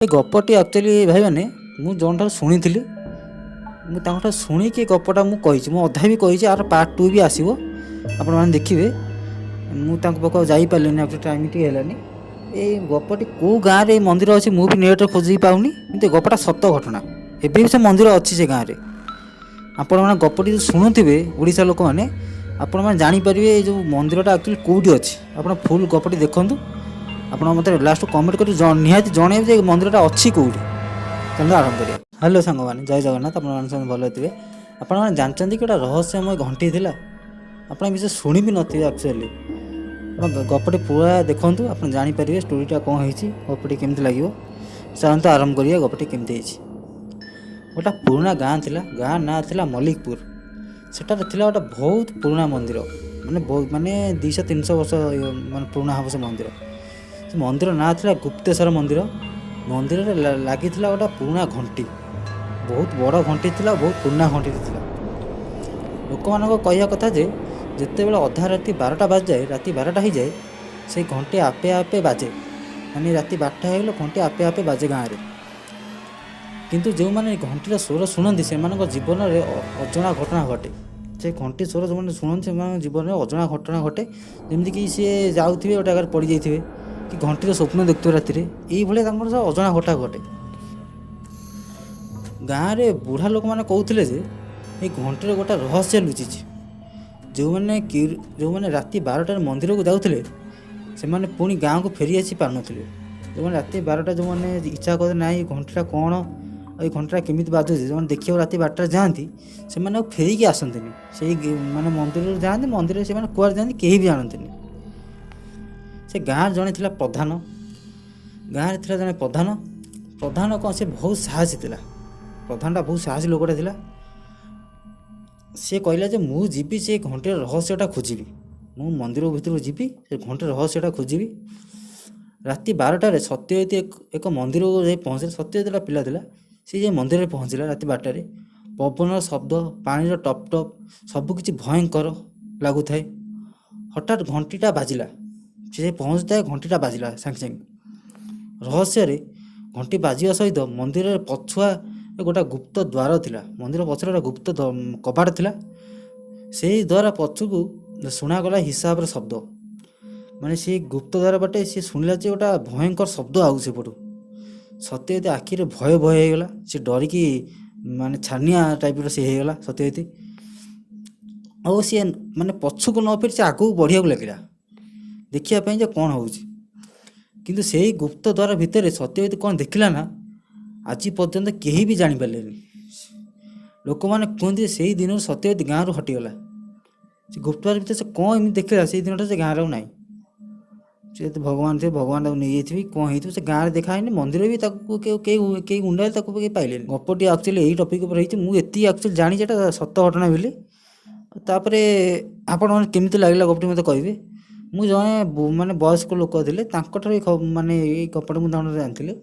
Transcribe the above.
ଏ ଗପଟି ଆକ୍ଚୁଆଲି ଭାଇମାନେ ମୁଁ ଜଣଠାରୁ ଶୁଣିଥିଲି। ମୁଁ ତାଙ୍କଠାରୁ ଶୁଣିକି ଗପଟା ମୁଁ କହିଛି, ମୁଁ ଅଧା ବି କହିଛି, ଆର ପାର୍ଟ 2 ବି ଆସିବ, ଆପଣମାନେ ଦେଖିବେ। ମୁଁ ତାଙ୍କ ପାଖକୁ ଯାଇପାରିଲିନି, ଆକ୍ଚୁଆଲି ଟାଇମ୍ ଟିକେ ହେଲାନି। ଏଇ ଗପଟି କେଉଁ ଗାଁରେ ଏଇ ମନ୍ଦିର ଅଛି ମୁଁ ବି ନେଟ୍ରେ ଖୋଜିକି ପାଉନି, କିନ୍ତୁ ଏ ଗପଟା ସତ ଘଟଣା। ଏବେ ବି ସେ ମନ୍ଦିର ଅଛି ସେ ଗାଁରେ। ଆପଣମାନେ ଗପଟି ଯଦି ଶୁଣୁଥିବେ ଓଡ଼ିଶା ଲୋକମାନେ, ଆପଣମାନେ ଜାଣିପାରିବେ ଏଇ ଯେଉଁ ମନ୍ଦିରଟା ଆକ୍ଚୁଆଲି କେଉଁଠି ଅଛି। ଆପଣ ଫୁଲ୍ ଗପଟି ଦେଖନ୍ତୁ, ଆପଣ ମୋତେ ଲାଷ୍ଟ କମେଣ୍ଟ କରି ନିହାତି ଜଣେଇବେ ଯେ ମନ୍ଦିରଟା ଅଛି କେଉଁଠି। ଚାଲନ୍ତୁ ଆରମ୍ଭ କରିବା। ହ୍ୟାଲୋ ସାଙ୍ଗମାନେ, ଜୟ ଜଗନ୍ନାଥ। ଆପଣମାନେ ସବୁ ଭଲ ଥିବେ। ଆପଣମାନେ ଜାଣିଛନ୍ତି କି ଗୋଟେ ରହସ୍ୟମୟ ଘଣ୍ଟି ଥିଲା? ଆପଣ କିଛି ଶୁଣି ବି ନଥିବେ ଆକ୍ଚୁଆଲି। ଆପଣ ଗପଟି ପୁରା ଦେଖନ୍ତୁ, ଆପଣ ଜାଣିପାରିବେ ଷ୍ଟୋରିଟା କ'ଣ ହେଇଛି, ଗପଟି କେମିତି ଲାଗିବ। ଚାଲନ୍ତୁ ଆରମ୍ଭ କରିବା ଗପଟି କେମିତି ହେଇଛି। ଗୋଟେ ପୁରୁଣା ଗାଁ ଥିଲା, ଗାଁ ନାଁ ଥିଲା ମଲ୍ଲିକପୁର। ସେଠାରେ ଥିଲା ଗୋଟେ ବହୁତ ପୁରୁଣା ମନ୍ଦିର, ମାନେ 200-300 ବର୍ଷ ମାନେ ପୁରୁଣା ହେବ ସେ ମନ୍ଦିର। ସେ ମନ୍ଦିର ନାଁ ଥିଲା ଗୁପ୍ତେଶ୍ୱର ମନ୍ଦିର। ମନ୍ଦିରରେ ଲାଗିଥିଲା ଗୋଟେ ପୁରୁଣା ଘଣ୍ଟି, ବହୁତ ବଡ଼ ଘଣ୍ଟି ଥିଲା, ବହୁତ ପୁରୁଣା ଘଣ୍ଟିଟି ଥିଲା। ଲୋକମାନଙ୍କ କହିବା କଥା ଯେ ଯେତେବେଳେ ଅଧା ରାତି 12ଟା ବାଜିଯାଏ, ରାତି 12ଟା ହେଇଯାଏ, ସେଇ ଘଣ୍ଟି ଆପେ ଆପେ ବାଜେ। ମାନେ ରାତି 12ଟା ହେଇଗଲେ ଘଣ୍ଟି ଆପେ ଆପେ ବାଜେ ଗାଁରେ। କିନ୍ତୁ ଯେଉଁମାନେ ଘଣ୍ଟିର ସ୍ୱର ଶୁଣନ୍ତି ସେମାନଙ୍କ ଜୀବନରେ ଅଜଣା ଘଟଣା ଘଟେ। ସେ ଘଣ୍ଟି ସ୍ୱର ଯେଉଁମାନେ ଶୁଣନ୍ତି ସେମାନଙ୍କ ଜୀବନରେ ଅଜଣା ଘଟଣା ଘଟେ। ଯେମିତିକି ସିଏ ଯାଉଥିବେ ଗୋଟେ ଜାଗାରେ ପଡ଼ିଯାଇଥିବେ, କି ଘଣ୍ଟିର ସ୍ୱପ୍ନ ଦେଖୁଥିବେ ରାତିରେ, ଏଇଭଳିଆ ତାଙ୍କର ସବୁ ଅଜଣା ଘଟଣା ଘଟେ। ଗାଁରେ ବୁଢ଼ା ଲୋକମାନେ କହୁଥିଲେ ଯେ ଏଇ ଘଣ୍ଟିର ଗୋଟେ ରହସ୍ୟ ଲୁଚିଛି। ଯେଉଁମାନେ ରାତି 12ଟାରେ ମନ୍ଦିରକୁ ଯାଉଥିଲେ ସେମାନେ ପୁଣି ଗାଁକୁ ଫେରି ଆସି ପାରୁନଥିଲେ। ଯେଉଁମାନେ ରାତି 12ଟା ଯେଉଁମାନେ ଇଚ୍ଛା କରନ୍ତି ନାହିଁ ଏ ଘଣ୍ଟିଟା କ'ଣ, ଆଉ ଏଇ ଘଣ୍ଟିଟା କେମିତି ବାଜୁଛି, ଯେଉଁମାନେ ଦେଖିବାକୁ ରାତି 12ଟାରେ ଯାଆନ୍ତି ସେମାନେ ଆଉ ଫେରିକି ଆସନ୍ତିନି। ସେଇ ମାନେ ମନ୍ଦିରରୁ ଯାଆନ୍ତି, ମନ୍ଦିରରେ ସେମାନେ କୁଆଡ଼େ ଯାଆନ୍ତି କେହି ବି ଜାଣନ୍ତିନି। ସେ ଗାଁରେ ଜଣେ ଥିଲା ପ୍ରଧାନ। ଗାଁରେ ଥିଲା ଜଣେ ପ୍ରଧାନ କ'ଣ, ସେ ବହୁତ ସାହସୀ ଥିଲା। ପ୍ରଧାନଟା ବହୁତ ସାହସୀ ଲୋକଟା ଥିଲା। ସେ କହିଲା ଯେ ମୁଁ ଯିବି ସେ ଘଣ୍ଟିର ରହସ୍ୟଟା ଖୋଜିବି। ମୁଁ ମନ୍ଦିର ଭିତରକୁ ଯିବି, ସେ ଘଣ୍ଟିର ରହସ୍ୟଟା ଖୋଜିବି। ରାତି 12ଟାରେ ସତ୍ୟଜିତ୍ ଏକ ମନ୍ଦିରକୁ ଯାଇ ପହଞ୍ଚିଲା। ସତ୍ୟଜିତ୍ ଗୋଟେ ପିଲା ଥିଲା, ସେ ଯାଇ ମନ୍ଦିରରେ ପହଞ୍ଚିଲା ରାତି 12ଟାରେ। ପବନର ଶବ୍ଦ, ପାଣିର ଟପ୍ ଟପ୍ ସବୁକିଛି ଭୟଙ୍କର ଲାଗୁଥାଏ। ହଠାତ୍ ଘଣ୍ଟିଟା ବାଜିଲା। ସେ ପହଞ୍ଚିଥାଏ, ଘଣ୍ଟିଟା ବାଜିଲା ସାଙ୍ଗେ ସାଙ୍ଗେ। ରହସ୍ୟରେ ଘଣ୍ଟି ବାଜିବା ସହିତ ମନ୍ଦିରରେ ପଛୁଆ ଗୋଟେ ଗୁପ୍ତ ଦ୍ୱାର ଥିଲା। ମନ୍ଦିର ପଛରେ ଗୋଟେ ଗୁପ୍ତ କବାଟ ଥିଲା। ସେଇ ଦ୍ୱାର ପଛକୁ ଶୁଣାଗଲା ହିସାବର ଶବ୍ଦ। ମାନେ ସେଇ ଗୁପ୍ତ ଦ୍ୱାର ବାଟେ ସେ ଶୁଣିଲା ଯେ ଗୋଟେ ଭୟଙ୍କର ଶବ୍ଦ ଆଉଛି ସେପଟୁ। ସତ୍ୟଜିତ୍ ଆଖିରେ ଭୟ ହେଇଗଲା। ସେ ଡରିକି ମାନେ ଛାନିଆ ଟାଇପ୍ର ସେ ହେଇଗଲା ସତ୍ୟଜିତ୍। ଆଉ ସିଏ ମାନେ ପଛକୁ ନ ଫେରି ସେ ଆଗକୁ ବଢ଼ିବାକୁ ଲାଗିଲା ଦେଖିବା ପାଇଁ ଯେ କ'ଣ ହେଉଛି। କିନ୍ତୁ ସେଇ ଗୁପ୍ତ ଦ୍ୱାର ଭିତରେ ସତ୍ୟଜିତ୍ କ'ଣ ଦେଖିଲା ନା, ଆଜି ପର୍ଯ୍ୟନ୍ତ କେହି ବି ଜାଣିପାରିଲେନି। ଲୋକମାନେ କୁହନ୍ତି ସେଇ ଦିନରୁ ସତ୍ୟଜିତ୍ ଗାଁରୁ ହଟିଗଲା। ସେ ଗୁପ୍ତ ଦ୍ୱାର ଭିତରେ ସେ କ'ଣ ଏମିତି ଦେଖିଲା, ସେଇ ଦିନଟା ସେ ଗାଁରେ ଆଉ ନାହିଁ। ସେ ତ ଭଗବାନ ଥିବେ, ଭଗବାନ ତାକୁ ନେଇଯାଇଥିବେ, କ'ଣ ହେଇଥିବ ସେ ଗାଁରେ ଦେଖା ହେଇନି। ମନ୍ଦିର ବି ତାକୁ କେହି ଗୁଣ୍ଡାରେ ତାକୁ କେହି ପାଇଲେନି। ଗପଟି ଆକ୍ଚୁଆଲି ଏଇ ଟପିକ୍ ଉପରେ ହେଇଛି। ମୁଁ ଏତିକି ଆକ୍ଚୁଆଲି ଜାଣିଛି ଏଇଟା ସତ ଘଟଣା ବୋଲି। ତାପରେ ଆପଣମାନେ କେମିତି ଲାଗିଲା ଗପଟି ମୋତେ କହିବେ। ମୁଁ ଜଣେ ମାନେ ବୟସ୍କ ଲୋକ ଥିଲେ, ତାଙ୍କଠାରୁ ମାନେ ଏଇ ଗପଟି ମୁଁ ତାଙ୍କଠାରୁ ଜାଣିଥିଲି।